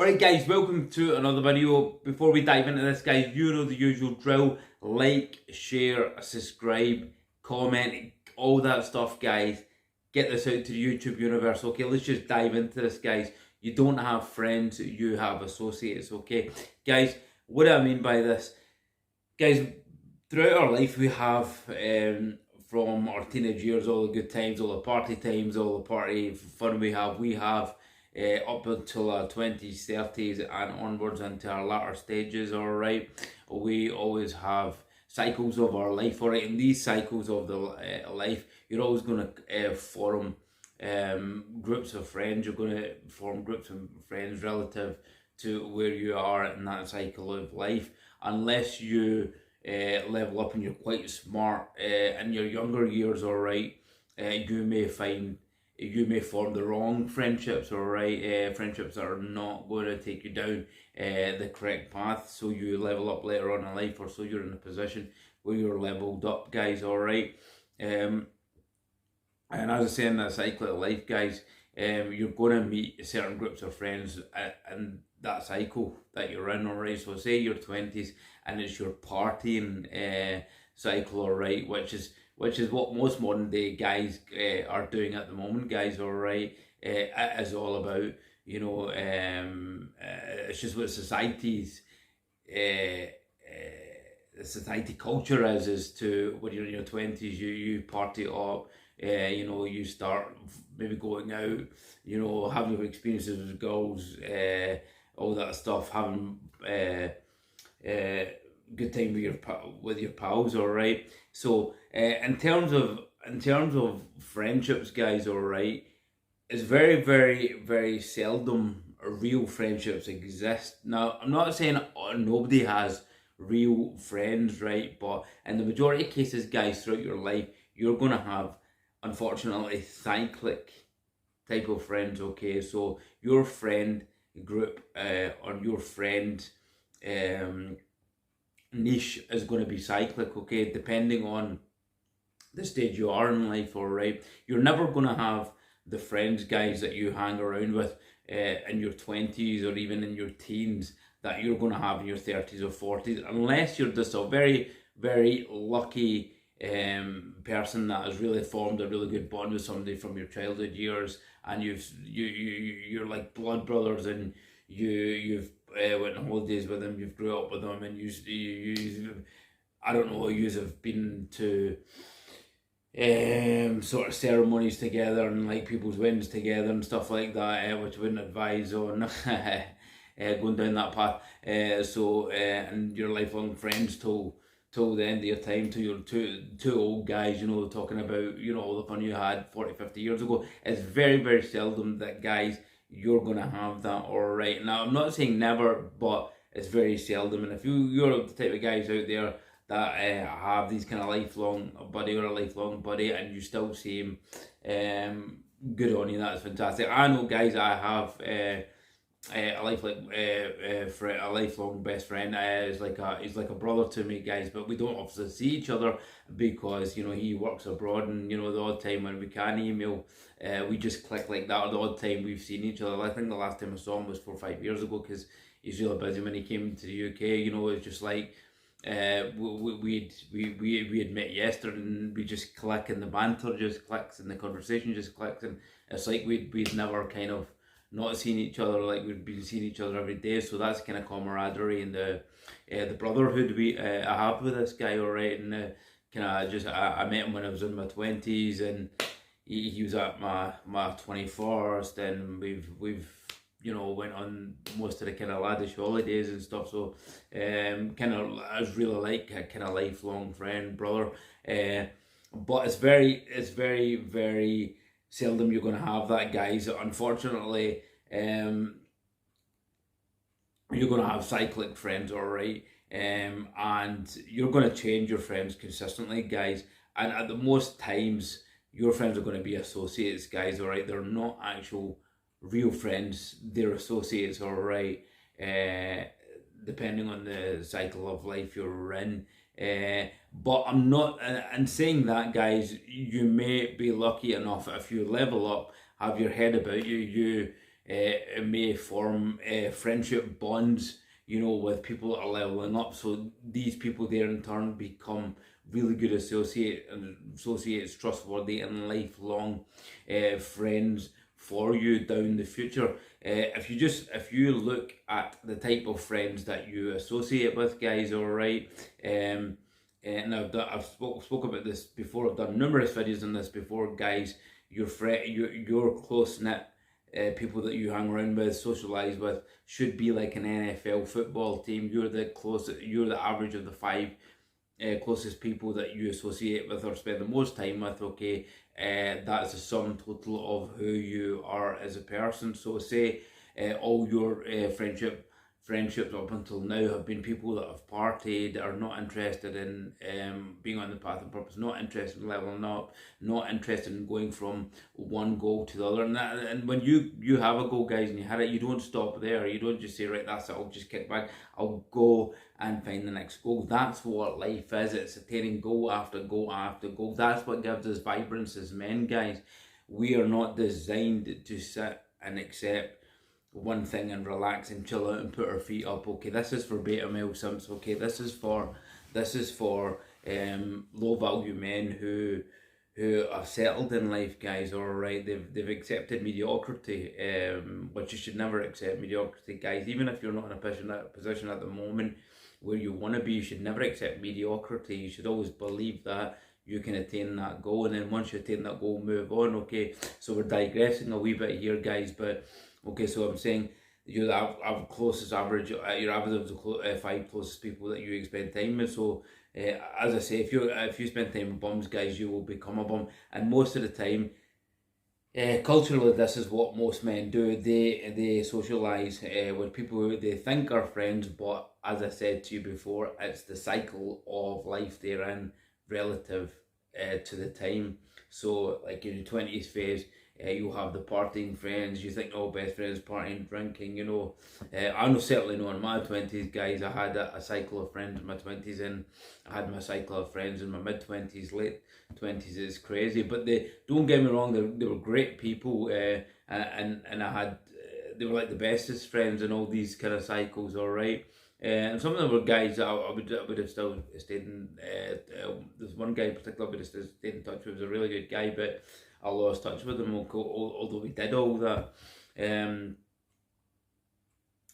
Alright guys, welcome to another video. Before we dive into this guys, you know the usual drill. Like, share, subscribe, comment, all that stuff guys. Get this out to the YouTube universe, okay? Let's just dive into this guys. You don't have friends, you have associates, okay? Guys, what do I mean by this? Guys, throughout our life we have, from our teenage years, all the good times, all the party times, all the party fun we have up until our 20s, 30s and onwards into our latter stages, alright? We always have cycles of our life, alright? In these cycles of the life, you're always going to form groups of friends. You're going to form groups of friends relative to where you are in that cycle of life, unless you level up and you're quite smart in your younger years, alright? You may form the wrong friendships, alright? Friendships that are not going to take you down the correct path, so you level up later on in life, or so you're in a position where you're leveled up, guys, alright? And as I say, in that cycle of life, guys, you're going to meet certain groups of friends in that cycle that you're in, alright? So say your 20s and it's your partying cycle, alright, which is what most modern day guys are doing at the moment, guys, alright? It is all about, you know, it's just what society culture is to when you're in your 20s, you party up, you know, you start maybe going out, you know, having experiences with girls, all that stuff, having good time with your pals, alright? So in terms of friendships, guys, alright, it's very, very, very seldom real friendships exist. Now, I'm not saying nobody has real friends, right? But in the majority of cases, guys, throughout your life, you're going to have, unfortunately, cyclic type of friends, okay? So your friend group or your friend niche is going to be cyclic, okay, depending on the stage you are in life, alright? You're never going to have the friends, guys, that you hang around with in your 20s or even in your teens that you're going to have in your 30s or 40s, unless you're just a very, very lucky person that has really formed a really good bond with somebody from your childhood years, and you're like blood brothers, and you've went on holidays with them, you've grew up with them, and you I don't know, you have been to sort of ceremonies together and like people's weddings together and stuff like that, which I wouldn't advise on going down that path. And you're lifelong friends till the end of your time, till you're two old guys, you know, talking about, you know, all the fun you had 40, 50 years ago. It's very, very seldom that, guys, you're going to have that, alright? Now, I'm not saying never, but it's very seldom. And if you're the type of guys out there that have these kind of lifelong buddy or a lifelong buddy, and you still see him, good on you, that's fantastic. I know, guys, I have a lifelong best friend. He's like a brother to me, guys, but we don't obviously see each other because, you know, he works abroad, and, you know, the odd time when we can email, we just click like that. Or the odd time we've seen each other, I think the last time I saw him was 4 or 5 years ago, because he's really busy when he came to the UK. You know, it's just like we had met yesterday, and we just click, and the banter just clicks, and the conversation just clicks, and it's like we'd never kind of not seen each other, like we'd been seeing each other every day. So that's kind of camaraderie and the brotherhood I have with this guy, alright? And I met him when I was in my 20s, and he was at my 21st, and we've you know, went on most of the kind of laddish holidays and stuff. So I was really like a kind of lifelong friend, brother. But it's very, very seldom you're going to have that, guys. Unfortunately, you're going to have cyclic friends, alright? And you're going to change your friends consistently, guys. And at the most times, your friends are going to be associates, guys, alright? They're not actual real friends, they're associates, alright? Depending on the cycle of life you're in. But I'm not, and saying that, guys, you may be lucky enough, if you level up, have your head about you, It may form friendship bonds, you know, with people that are leveling up. So these people there in turn become really good associates, trustworthy and lifelong friends for you down the future. If you look at the type of friends that you associate with, guys, all right. And I've spoke about this before. I've done numerous videos on this before, guys. Your close knit people that you hang around with, socialise with, should be like an NFL football team. You're the average of the five closest people that you associate with or spend the most time with. Okay, that's the sum total of who you are as a person. So say all your friendships up until now have been people that have partied, are not interested in being on the path of purpose, not interested in leveling up, not interested in going from one goal to the other. And when you have a goal, guys, and you had it, you don't stop there. You don't just say, right, that's it, I'll just kick back, I'll go and find the next goal. That's what life is. It's attaining goal after goal after goal. That's what gives us vibrance as men, guys. We are not designed to sit and accept one thing and relax and chill out and put our feet up. Okay, this is for beta male simps. Okay, this is for low value men who have settled in life, guys. All right, they've accepted mediocrity, which you should never accept mediocrity, guys. Even if you're not in a position at the moment where you want to be, you should never accept mediocrity. You should always believe that you can attain that goal, and then once you attain that goal, move on. Okay, so we're digressing a wee bit here, guys, but okay, so I'm saying you're the closest average, your average of the five closest people that you spend time with. So as I say, if you spend time with bums, guys, you will become a bum. And most of the time, culturally, this is what most men do. They socialise with people who they think are friends, but as I said to you before, it's the cycle of life they're in relative to the time. So like in your 20s phase, you'll have the partying friends. You think, oh, best friends, partying, drinking, you know. I know, certainly know in my 20s, guys, I had a cycle of friends in my 20s, and I had my cycle of friends in my mid-20s, late 20s. It's crazy, but don't get me wrong, they were great people, and I had, they were like the bestest friends in all these kind of cycles, all right. And some of them were guys I would have still stayed in. There's one guy in particular I would have still stayed in touch with. He was a really good guy, but I lost touch with him, although we did all that.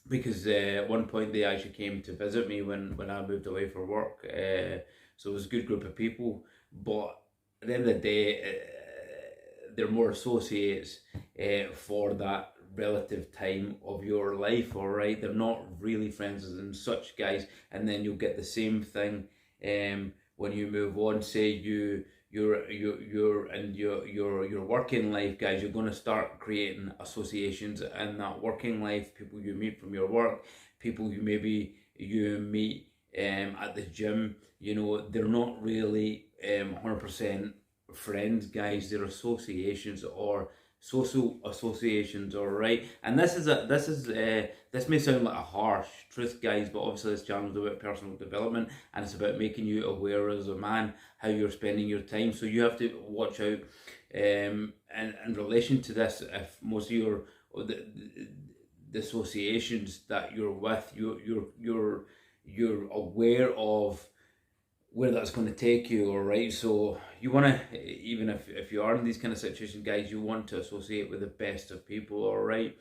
Because at one point they actually came to visit me when I moved away for work. So it was a good group of people. But at the end of the day, they're more associates for that relative time of your life, all right? They're not really friends and such, guys. And then you'll get the same thing when you move on. Say you're in your working life, guys. You're going to start creating associations in that working life. People you meet from your work, people you maybe you meet at the gym. You know, they're not really 100% friends, guys. They're associations or social associations, all right. And this may sound like a harsh truth, guys, but obviously this channel is about personal development, and it's about making you aware as a man how you're spending your time. So you have to watch out in relation to this. If most of the associations that you're with, you're aware of where that's going to take you, all right. So you want to, even if you are in these kind of situations, guys, you want to associate with the best of people, all right.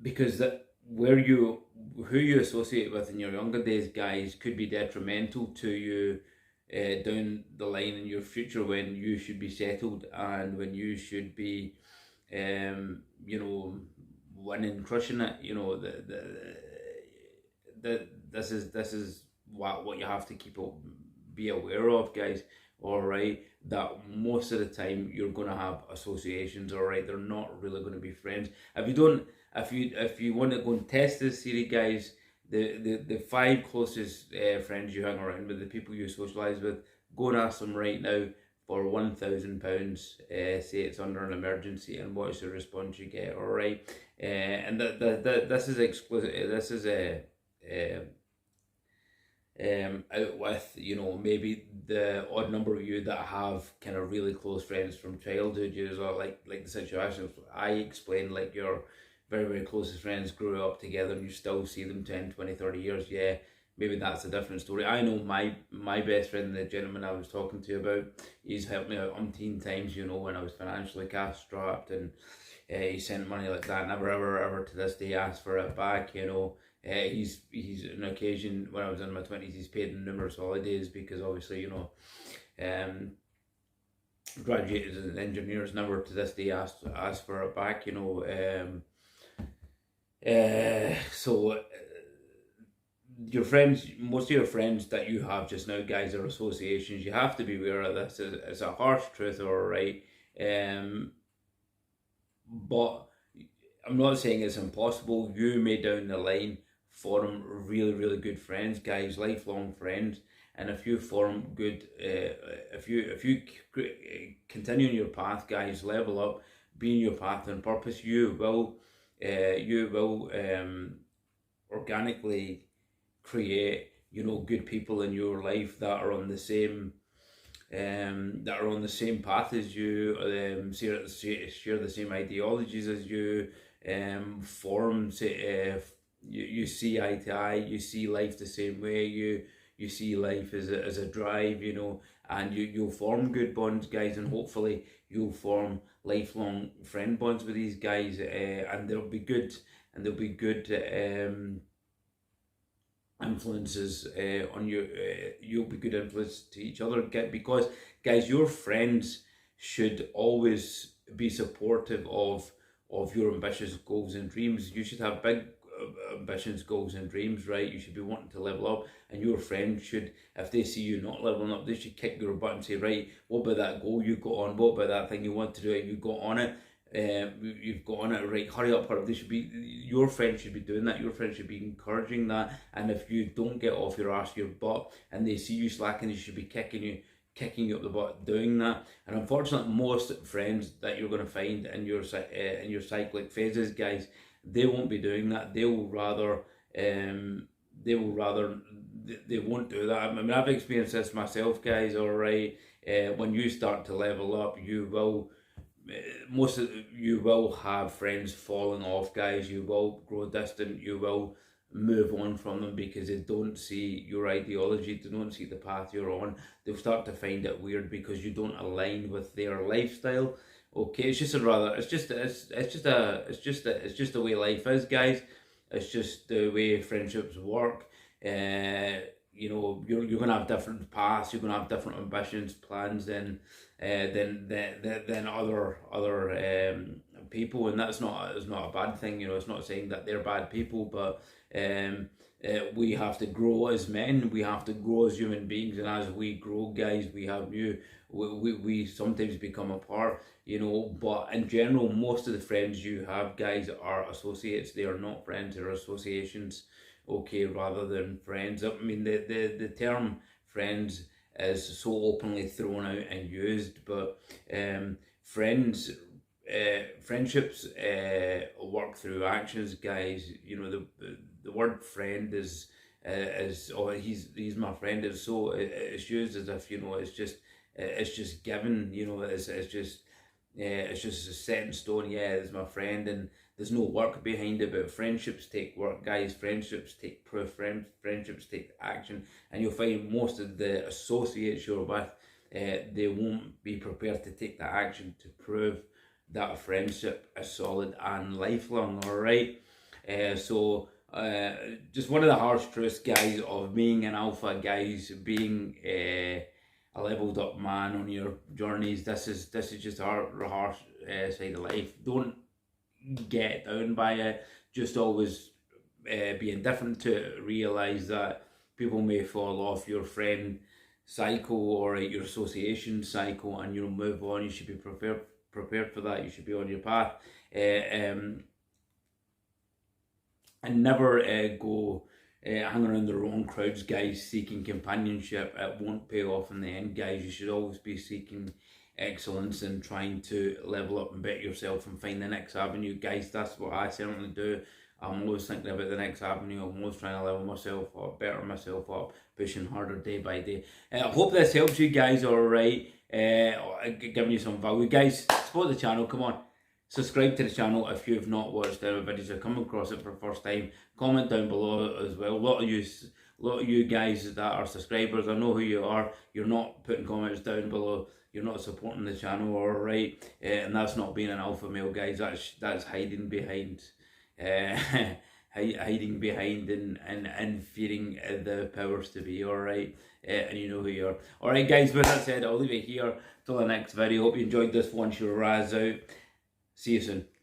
Because who you associate with in your younger days, guys, could be detrimental to you down the line in your future, when you should be settled and when you should be you know, winning, crushing it. You know, this is what you have to be aware of, guys, all right. That most of the time you're going to have associations, all right. They're not really going to be friends. If you want to go and test this theory, guys, the five closest friends you hang around with, the people you socialise with, go and ask them right now for £1,000, say it's under an emergency, and watch the response you get, all right. And this is exclusive. This is out with, you know, maybe the odd number of you that have kind of really close friends from childhood years, or like the situation I explained, like your very, very closest friends grew up together and you still see them 10, 20, 30 years, yeah, maybe that's a different story. I know my best friend, the gentleman I was talking to you about, he's helped me out umpteen times, you know, when I was financially cash strapped, and he sent money like that, never ever to this day asked for it back, you know. He's an occasion when I was in my 20s, he's paid numerous holidays because obviously, you know, graduated as an engineer, never to this day asked for it back, you know. So your friends, most of your friends that you have just now, guys, are associations. You have to be aware of this. It's a harsh truth, alright. But I'm not saying it's impossible. You may down the line form really, really good friends, guys, lifelong friends. And if you form good, if you continue on your path, guys, level up, be in your path and purpose, you will organically create, you know, good people in your life that are on the same path as you, share the same ideologies as you, you see eye to eye, you see life the same way, you see life as a drive, you know, and you'll form good bonds, guys, and hopefully you'll form lifelong friend bonds with these guys, and they'll be good, influences on you. You'll be good influence to each other, because guys, your friends should always be supportive of your ambitious goals and dreams. You should have big ambitions, goals and dreams, right? You should be wanting to level up, and your friends should, if they see you not leveling up, they should kick your butt and say, right, what about that goal you got on, what about that thing you want to do and you got on it, you've got on it, right, hurry up. They should be, your friends should be doing that, your friends should be encouraging that. And if you don't get off your ass, your butt, and they see you slacking, they should be kicking you up the butt doing that. And unfortunately, most friends that you're going to find in your cyclic phases, guys, they won't be doing that. They won't do that. I mean, I've experienced this myself, guys, alright. When you start to level up, you will have friends falling off, guys. You will grow distant, you will move on from them because they don't see your ideology, they don't see the path you're on. They'll start to find it weird because you don't align with their lifestyle. Okay, it's just the way life is, guys. It's just the way friendships work. You know, you're gonna have different paths. You're gonna have different ambitions, plans than other people, and it's not a bad thing. You know, it's not saying that they're bad people, but we have to grow as men. We have to grow as human beings, and as we grow, guys, we sometimes become apart, you know. But in general, most of the friends you have, guys, are associates. They are not friends, they're associations, okay, rather than friends. I mean, the term friends is so openly thrown out and used, but friendships work through actions, guys. You know, the word friend is oh, he's my friend, is so it's used as if, you know, it's just given, you know, it's just a set in stone. Yeah, it's my friend, and there's no work behind it. But friendships take work, guys. Friendships take proof. Friendships take action, and you'll find most of the associates you're with, they won't be prepared to take that action to prove that a friendship is solid and lifelong. All right, so just one of the harsh truths, guys, of being an alpha, guys, being a leveled up man on your journeys. This is just our harsh side of life. Don't get down by it. Just always be indifferent to it. Realize that people may fall off your friend cycle or your association cycle, and you'll move on. You should be prepared for that. You should be on your path, and never go hang around the wrong crowds, guys, seeking companionship. It won't pay off in the end, guys. You should always be seeking excellence and trying to level up and better yourself and find the next avenue, guys. That's what I certainly do. I'm always thinking about the next avenue. I'm always trying to level myself up, better myself up, pushing harder day by day. I hope this helps you guys, alright. Giving you some value. Guys, support the channel, come on. Subscribe to the channel if you've not watched our videos or come across it for the first time. Comment down below as well. A lot of you guys that are subscribers, I know who you are. You're not putting comments down below. You're not supporting the channel, alright. And that's not being an alpha male, guys. That's hiding behind hiding behind and fearing the powers to be, alright. And you know who you are. Alright guys, with that said, I'll leave it here till the next video. Hope you enjoyed this one. Shiraz out. See you soon.